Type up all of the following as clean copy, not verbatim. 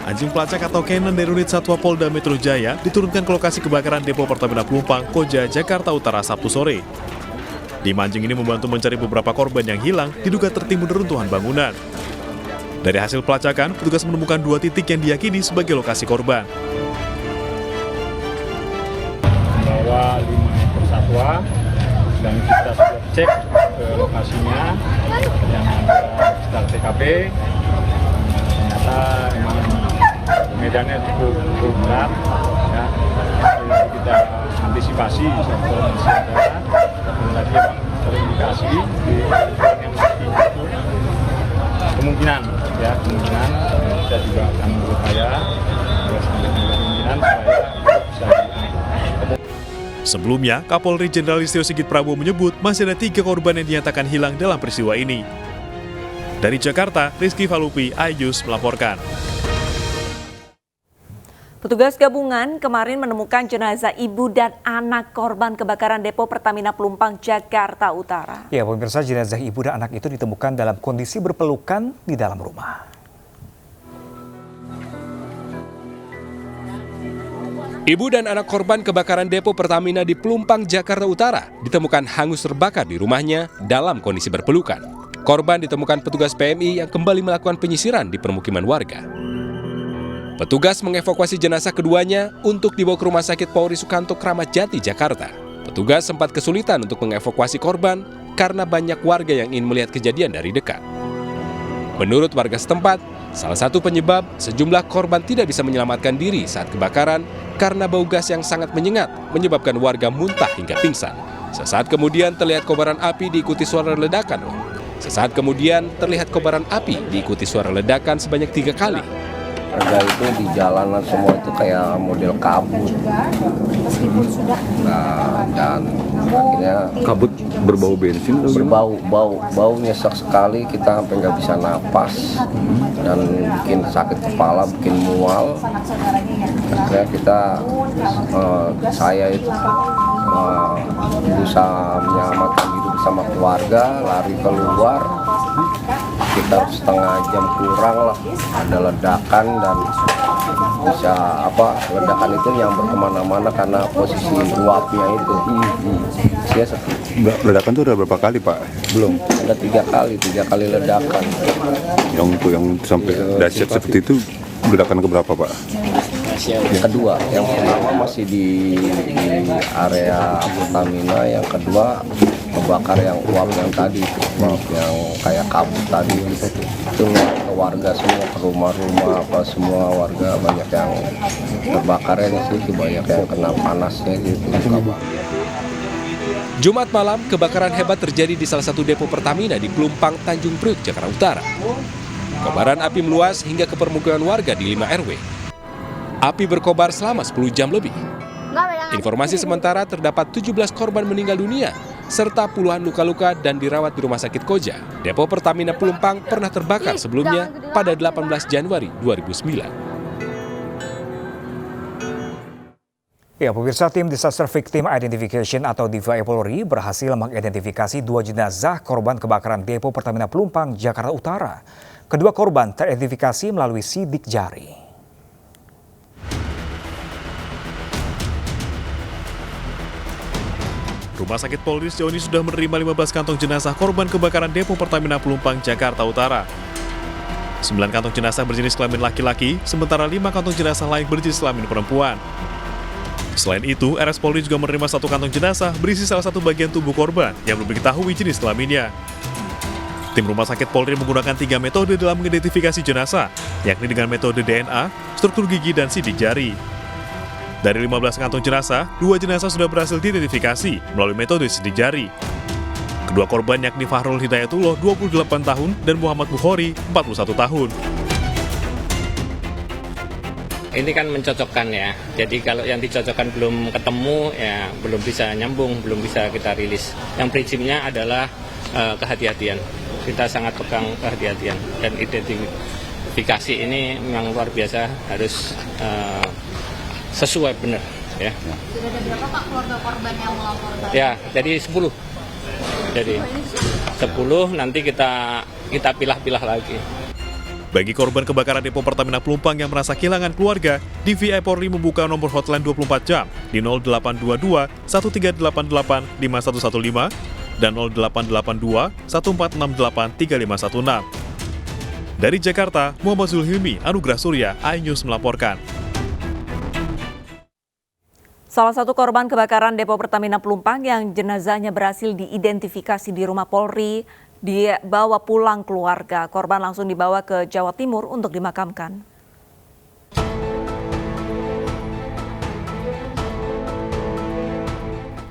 Anjing pelacak atau K9 dari unit Satwa Polda Metro Jaya diturunkan ke lokasi kebakaran depo Pertamina Pelumpang, Koja, Jakarta Utara Sabtu sore. Tim anjing ini membantu mencari beberapa korban yang hilang diduga tertimbun reruntuhan bangunan. Dari hasil pelacakan, petugas menemukan 2 titik yang diyakini sebagai lokasi korban. Membawa 5 ekor satwa dan kita sudah cek ke lokasinya yang ada sekitar TKP. Ternyata memang medannya cukup berat, ya. Jadi kita antisipasi satu kondisi ada dan lagi terindikasi di lingkungan yang masih itu kemungkinan kita juga akan berupaya sampai kemungkinan supaya bisa diangkat. Sebelumnya, Kapolri Jenderal Listio Sigit Prabowo menyebut masih ada 3 korban yang dinyatakan hilang dalam peristiwa ini. Dari Jakarta, Rizky Falupi, iNews melaporkan. Petugas gabungan kemarin menemukan jenazah ibu dan anak korban kebakaran depo Pertamina Pelumpang, Jakarta Utara. Ya, pemirsa, jenazah ibu dan anak itu ditemukan dalam kondisi berpelukan di dalam rumah. Ibu dan anak korban kebakaran depo Pertamina di Pelumpang, Jakarta Utara ditemukan hangus terbakar di rumahnya dalam kondisi berpelukan. Korban ditemukan petugas PMI yang kembali melakukan penyisiran di permukiman warga. Petugas mengevakuasi jenazah keduanya untuk dibawa ke Rumah Sakit Polri Sukanto, Kramat Jati, Jakarta. Petugas sempat kesulitan untuk mengevakuasi korban karena banyak warga yang ingin melihat kejadian dari dekat. Menurut warga setempat, salah satu penyebab sejumlah korban tidak bisa menyelamatkan diri saat kebakaran karena bau gas yang sangat menyengat menyebabkan warga muntah hingga pingsan. Sesaat kemudian terlihat kobaran api diikuti suara ledakan. Sesaat kemudian terlihat kobaran api diikuti suara ledakan sebanyak 3 kali. Warga itu di jalanan semua itu kayak model kabut. Nah, dan akhirnya kabut berbau bensin, bau nyesek sekali, kita sampai nggak bisa napas dan bikin sakit kepala, bikin mual. Akhirnya saya itu berusaha menyelamatkan diri bersama keluarga, lari keluar. Sekitar setengah jam kurang lah, ada ledakan dan ledakan itu nyamber kemana-mana karena posisi uapnya itu. Ledakan itu udah berapa kali, Pak? Belum, ada 3 kali ledakan. Yang sampai dahsyat seperti itu, ledakan keberapa, Pak? Yang kedua, yang pertama masih di area Pertamina, yang kedua kebakar yang uap yang tadi, yang kayak kabut tadi itu ke warga semua, ke rumah-rumah semua warga banyak yang terbakarnya sih, banyak yang kena panasnya gitu. Jumat malam, kebakaran hebat terjadi di salah satu depo Pertamina di Pelumpang, Tanjung Priok, Jakarta Utara. Kobaran api meluas hingga ke permukiman warga di 5 RW. Api berkobar selama 10 jam lebih. Informasi sementara terdapat 17 korban meninggal dunia, serta puluhan luka-luka dan dirawat di Rumah Sakit Koja. Depo Pertamina Pelumpang pernah terbakar sebelumnya pada 18 Januari 2009. Ya, pemirsa, tim Disaster Victim Identification atau DVI Polri berhasil mengidentifikasi 2 jenazah korban kebakaran depo Pertamina Pelumpang, Jakarta Utara. Kedua korban teridentifikasi melalui sidik jari. Rumah Sakit Polri sejauh ini sudah menerima 15 kantong jenazah korban kebakaran depo Pertamina Pelumpang, Jakarta Utara. 9 kantong jenazah berjenis kelamin laki-laki, sementara 5 kantong jenazah lain berjenis kelamin perempuan. Selain itu, RS Polri juga menerima 1 kantong jenazah berisi salah satu bagian tubuh korban yang belum diketahui jenis kelaminnya. Tim Rumah Sakit Polri menggunakan 3 metode dalam mengidentifikasi jenazah, yakni dengan metode DNA, struktur gigi, dan sidik jari. Dari 15 kantong jenazah, 2 jenazah sudah berhasil diidentifikasi melalui metode sidik jari. Kedua korban yakni Fahrul Hidayatullah 28 tahun dan Muhammad Bukhari 41 tahun. Ini kan mencocokkan ya, jadi kalau yang dicocokkan belum ketemu ya belum bisa nyambung, belum bisa kita rilis. Yang prinsipnya adalah kehati-hatian, kita sangat pegang kehati-hatian dan identifikasi ini memang luar biasa, harus sesuai benar ya. Sudah ada berapa Pak keluarga korban yang melaporkan? Ya, jadi 10. Jadi 10 nanti kita pilah-pilah lagi. Bagi korban kebakaran depo Pertamina Pelumpang yang merasa kehilangan keluarga, DVI Polri membuka nomor hotline 24 jam di 0822 1388 5115 dan 0882 1468 3516. Dari Jakarta, Muhammad Zulhilmi, Anugrah Surya, iNews melaporkan. Salah satu korban kebakaran depo Pertamina Pelumpang yang jenazahnya berhasil diidentifikasi di rumah Polri dibawa pulang keluarga. Korban langsung dibawa ke Jawa Timur untuk dimakamkan.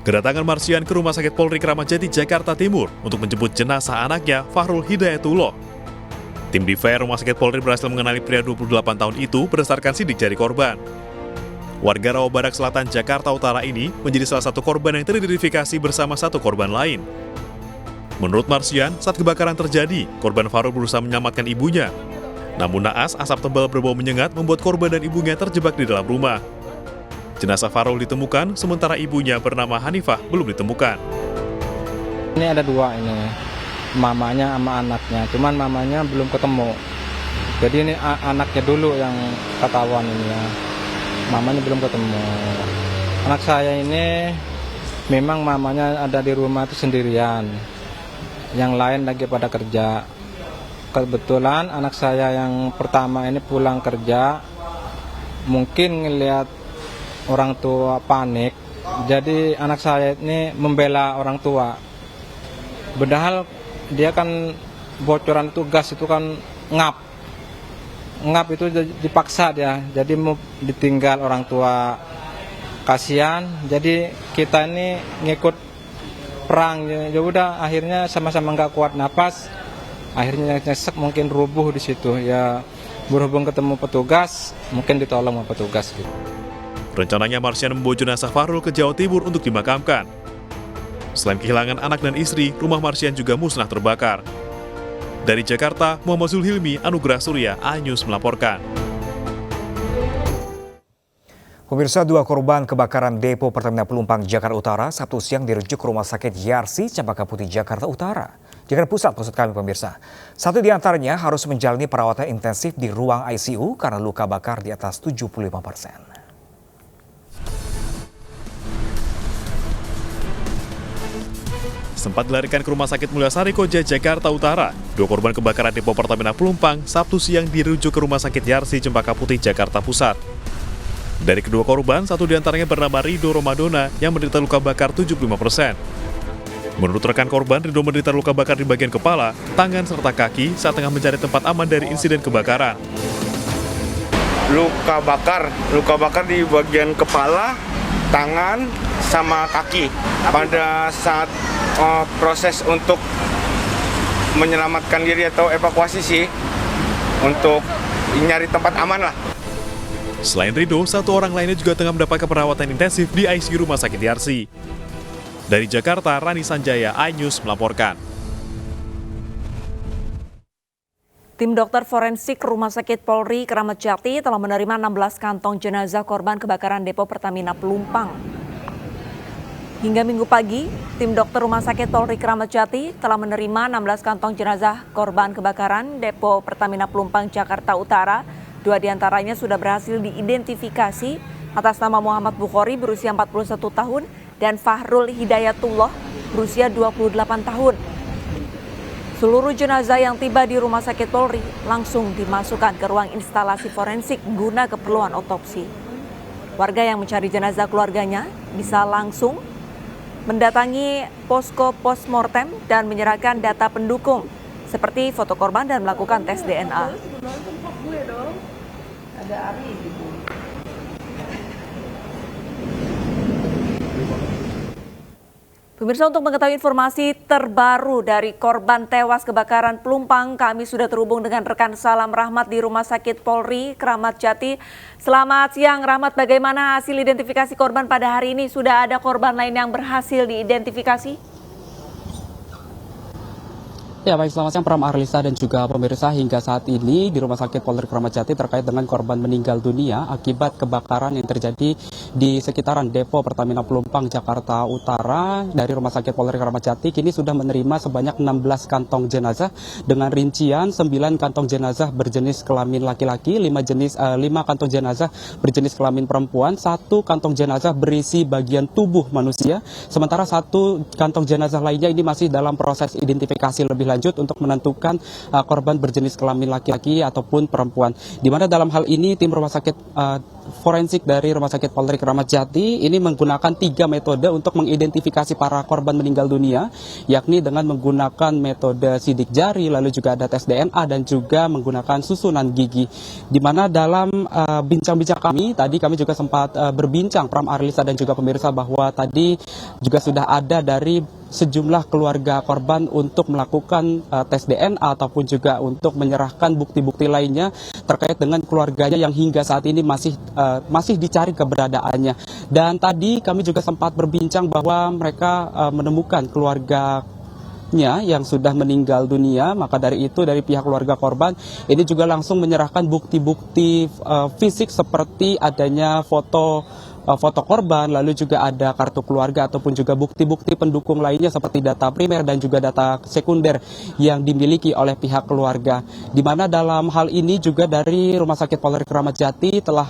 Kedatangan Marsian ke Rumah Sakit Polri Kramat Jati, Jakarta Timur untuk menjemput jenazah anaknya, Fahrul Hidayatullah. Tim DVI Rumah Sakit Polri berhasil mengenali pria 28 tahun itu berdasarkan sidik jari korban. Warga Rawabadak Selatan, Jakarta Utara ini menjadi salah satu korban yang teridentifikasi bersama satu korban lain. Menurut Marsian, saat kebakaran terjadi, korban Fahrul berusaha menyelamatkan ibunya. Namun naas, asap tebal berbau menyengat membuat korban dan ibunya terjebak di dalam rumah. Jenazah Fahrul ditemukan, sementara ibunya bernama Hanifah belum ditemukan. Ini ada dua ini, mamanya sama anaknya, cuman mamanya belum ketemu. Jadi ini anaknya dulu yang ketahuan ini ya, mamanya belum ketemu. Anak saya ini memang mamanya ada di rumah itu sendirian, yang lain lagi pada kerja. Kebetulan anak saya yang pertama ini pulang kerja, mungkin ngelihat orang tua panik, jadi anak saya ini membela orang tua. Padahal dia kan bocoran itu gas itu kan ngap itu dipaksa dia, jadi mau ditinggal orang tua, kasihan. Jadi kita ini ngikut perang, ya udah akhirnya sama-sama nggak kuat napas, akhirnya nyesek mungkin rubuh di situ ya. Berhubung ketemu petugas, mungkin ditolong sama petugas gitu. Rencananya Marsian membawa jenazah Fahrul ke Jawa Timur untuk dimakamkan. Selain kehilangan anak dan istri, rumah Marsian juga musnah terbakar. Dari Jakarta, Muhammad Zulhilmi, Anugrah Surya, iNews melaporkan. Pemirsa, dua korban kebakaran depo Pertamina Pelumpang Jakarta Utara Sabtu siang dirujuk ke Rumah Sakit Yarsi, Cempaka Putih, Jakarta Utara. Jakarta Pusat maksud kami pemirsa. Satu di antaranya harus menjalani perawatan intensif di ruang ICU karena luka bakar di atas 75%. Sempat dilarikan ke Rumah Sakit Mulyasari Koja, Jakarta Utara, dua korban kebakaran depo Pertamina Pelumpang Sabtu siang dirujuk ke Rumah Sakit Yarsi, Cempaka Putih, Jakarta Pusat. Dari kedua korban, satu diantaranya bernama Rido Romadona yang menderita luka bakar 75%. Menurut rekan korban, Rido menderita luka bakar di bagian kepala, tangan, serta kaki saat tengah mencari tempat aman dari insiden kebakaran. Luka bakar di bagian kepala, tangan, sama kaki. Pada saat proses untuk menyelamatkan diri atau evakuasi sih, untuk nyari tempat aman lah. Selain Rido, satu orang lainnya juga tengah mendapatkan perawatan intensif di ICU Rumah Sakit Yarsi. Dari Jakarta, Rani Sanjaya, iNews melaporkan. Tim dokter forensik Rumah Sakit Polri Kramat Jati telah menerima 16 kantong jenazah korban kebakaran depo Pertamina Pelumpang. Hingga Minggu pagi, tim dokter Rumah Sakit Polri Kramat Jati telah menerima 16 kantong jenazah korban kebakaran depo Pertamina Pelumpang Jakarta Utara. 2 diantaranya sudah berhasil diidentifikasi atas nama Muhammad Bukhari berusia 41 tahun dan Fahrul Hidayatullah berusia 28 tahun. Seluruh jenazah yang tiba di Rumah Sakit Polri langsung dimasukkan ke ruang instalasi forensik guna keperluan otopsi. Warga yang mencari jenazah keluarganya bisa langsung mendatangi posko postmortem dan menyerahkan data pendukung seperti foto korban dan melakukan tes DNA. Pemirsa, untuk mengetahui informasi terbaru dari korban tewas kebakaran Pelumpang, kami sudah terhubung dengan rekan Salam Rahmat di Rumah Sakit Polri Kramat Jati. Selamat siang Rahmat, bagaimana hasil identifikasi korban pada hari ini? Sudah ada korban lain yang berhasil diidentifikasi? Ya baik, selamat siang Pram Arlisa dan juga pemirsa. Hingga saat ini di Rumah Sakit Polri Kramat Jati terkait dengan korban meninggal dunia akibat kebakaran yang terjadi di sekitaran Depo Pertamina Pelumpang, Jakarta Utara dari Rumah Sakit Polri Kramat Jati kini sudah menerima sebanyak 16 kantong jenazah dengan rincian 9 kantong jenazah berjenis kelamin laki-laki, 5 kantong jenazah berjenis kelamin perempuan, 1 kantong jenazah berisi bagian tubuh manusia, sementara 1 kantong jenazah lainnya ini masih dalam proses identifikasi lebih lanjut untuk menentukan korban berjenis kelamin laki-laki ataupun perempuan. Di mana dalam hal ini tim rumah sakit forensik dari Rumah Sakit Polri Kramat Jati ini menggunakan 3 metode untuk mengidentifikasi para korban meninggal dunia, yakni dengan menggunakan metode sidik jari, lalu juga ada tes DNA dan juga menggunakan susunan gigi. Di mana dalam bincang-bincang tadi kami juga sempat berbincang Pram Arlisa dan juga pemirsa bahwa tadi juga sudah ada dari sejumlah keluarga korban untuk melakukan tes DNA ataupun juga untuk menyerahkan bukti-bukti lainnya terkait dengan keluarganya yang hingga saat ini masih dicari keberadaannya. Dan tadi kami juga sempat berbincang bahwa mereka menemukan keluarganya yang sudah meninggal dunia, maka dari itu dari pihak keluarga korban ini juga langsung menyerahkan bukti-bukti fisik seperti adanya foto korban, lalu juga ada kartu keluarga ataupun juga bukti-bukti pendukung lainnya seperti data primer dan juga data sekunder yang dimiliki oleh pihak keluarga. Di mana dalam hal ini juga dari Rumah Sakit Polri Kramat Jati telah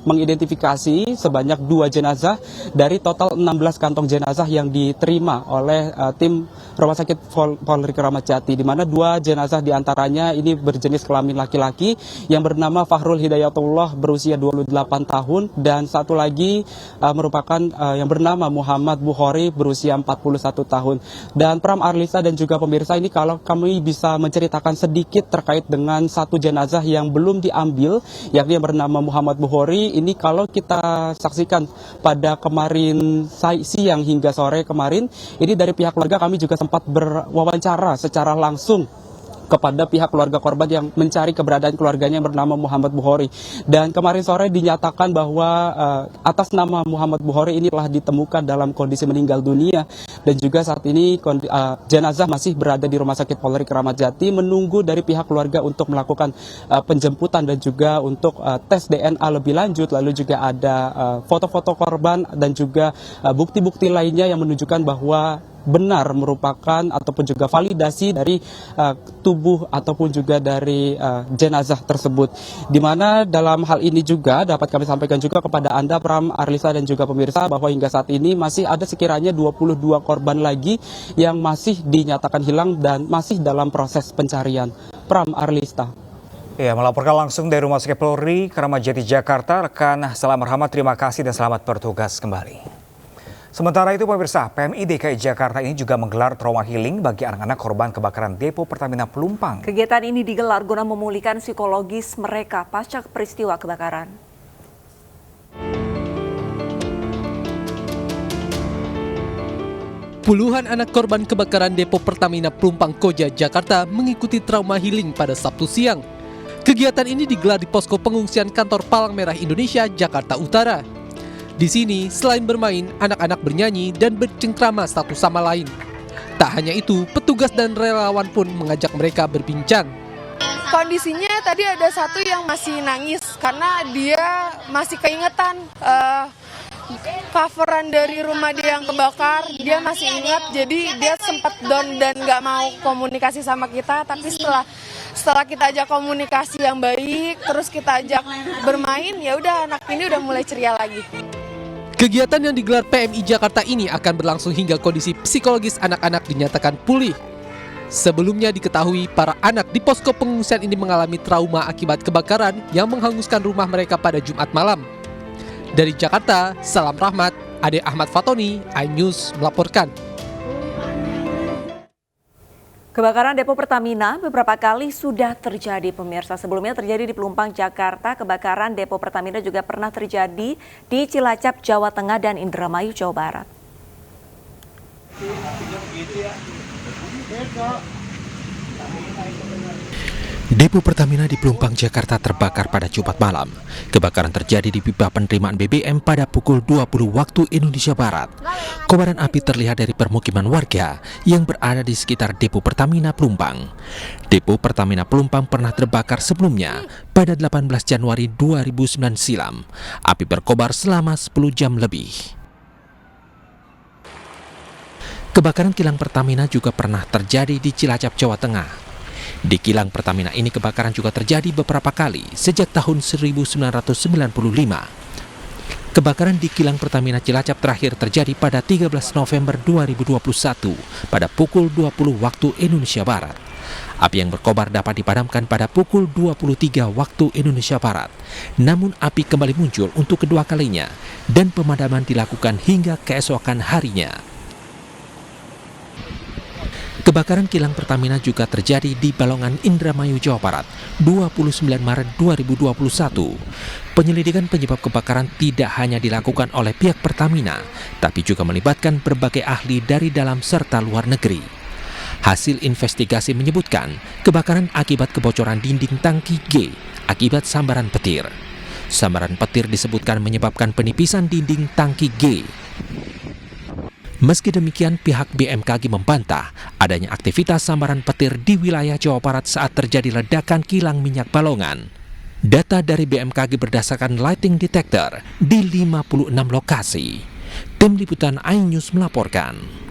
mengidentifikasi sebanyak 2 jenazah dari total 16 kantong jenazah yang diterima oleh tim Rumah Sakit Polri Kramat Jati, di mana 2 jenazah diantaranya ini berjenis kelamin laki-laki yang bernama Fahrul Hidayatullah berusia 28 tahun dan satu lagi merupakan yang bernama Muhammad Bukhari berusia 41 tahun. Dan Pram Arlisa dan juga pemirsa, ini kalau kami bisa menceritakan sedikit terkait dengan 1 jenazah yang belum diambil, yakni yang bernama Muhammad Bukhari. Ini kalau kita saksikan pada kemarin siang hingga sore kemarin, ini dari pihak keluarga kami juga sempat berwawancara secara langsung kepada pihak keluarga korban yang mencari keberadaan keluarganya yang bernama Muhammad Bukhari. Dan kemarin sore dinyatakan bahwa atas nama Muhammad Bukhari ini telah ditemukan dalam kondisi meninggal dunia dan juga saat ini jenazah masih berada di Rumah Sakit Polri Kramat Jati menunggu dari pihak keluarga untuk melakukan penjemputan dan juga untuk tes DNA lebih lanjut, lalu juga ada foto-foto korban dan juga bukti-bukti lainnya yang menunjukkan bahwa benar merupakan ataupun juga validasi dari tubuh ataupun juga dari jenazah tersebut. Di mana dalam hal ini juga dapat kami sampaikan juga kepada Anda Pram Arlisa dan juga pemirsa bahwa hingga saat ini masih ada sekiranya 22 korban lagi yang masih dinyatakan hilang dan masih dalam proses pencarian. Pram Arlisa. Ya, melaporkan langsung dari Rumah Sakit Polri Kramat Jati Jakarta, rekan Salam Rahmat, terima kasih dan selamat bertugas kembali. Sementara itu pemirsa, PMI DKI Jakarta ini juga menggelar trauma healing bagi anak-anak korban kebakaran Depo Pertamina Pelumpang. Kegiatan ini digelar guna memulihkan psikologis mereka pasca peristiwa kebakaran. Puluhan anak korban kebakaran Depo Pertamina Pelumpang Koja, Jakarta mengikuti trauma healing pada Sabtu siang. Kegiatan ini digelar di posko pengungsian kantor Palang Merah Indonesia, Jakarta Utara. Di sini, selain bermain, anak-anak bernyanyi dan bercengkrama satu sama lain. Tak hanya itu, petugas dan relawan pun mengajak mereka berbincang. Kondisinya tadi ada satu yang masih nangis karena dia masih keingetan coveran dari rumah dia yang kebakar. Dia masih ingat, jadi dia sempat down dan nggak mau komunikasi sama kita. Tapi setelah kita ajak komunikasi yang baik, terus kita ajak bermain, ya udah anak ini udah mulai ceria lagi. Kegiatan yang digelar PMI Jakarta ini akan berlangsung hingga kondisi psikologis anak-anak dinyatakan pulih. Sebelumnya diketahui para anak di posko pengungsian ini mengalami trauma akibat kebakaran yang menghanguskan rumah mereka pada Jumat malam. Dari Jakarta, Salam Rahmat, Ade Ahmad Fatoni, iNews melaporkan. Kebakaran Depo Pertamina beberapa kali sudah terjadi pemirsa. Sebelumnya terjadi di Pelumpang, Jakarta. Kebakaran Depo Pertamina juga pernah terjadi di Cilacap, Jawa Tengah dan Indramayu, Jawa Barat. Depo Pertamina di Pelumpang, Jakarta terbakar pada Jumat malam. Kebakaran terjadi di pipa penerimaan BBM pada pukul 20 waktu Indonesia Barat. Kobaran api terlihat dari permukiman warga yang berada di sekitar Depo Pertamina Pelumpang. Depo Pertamina Pelumpang pernah terbakar sebelumnya pada 18 Januari 2009 silam. Api berkobar selama 10 jam lebih. Kebakaran kilang Pertamina juga pernah terjadi di Cilacap, Jawa Tengah. Di kilang Pertamina ini kebakaran juga terjadi beberapa kali sejak tahun 1995. Kebakaran di kilang Pertamina Cilacap terakhir terjadi pada 13 November 2021 pada pukul 20 waktu Indonesia Barat. Api yang berkobar dapat dipadamkan pada pukul 23 waktu Indonesia Barat. Namun api kembali muncul untuk kedua kalinya dan pemadaman dilakukan hingga keesokan harinya. Kebakaran kilang Pertamina juga terjadi di Balongan, Indramayu, Jawa Barat, 29 Maret 2021. Penyelidikan penyebab kebakaran tidak hanya dilakukan oleh pihak Pertamina, tapi juga melibatkan berbagai ahli dari dalam serta luar negeri. Hasil investigasi menyebutkan kebakaran akibat kebocoran dinding tangki G akibat sambaran petir. Sambaran petir disebutkan menyebabkan penipisan dinding tangki G. Meski demikian, pihak BMKG membantah adanya aktivitas sambaran petir di wilayah Jawa Barat saat terjadi ledakan kilang minyak Balongan. Data dari BMKG berdasarkan lighting detector di 56 lokasi. Tim Liputan iNews melaporkan.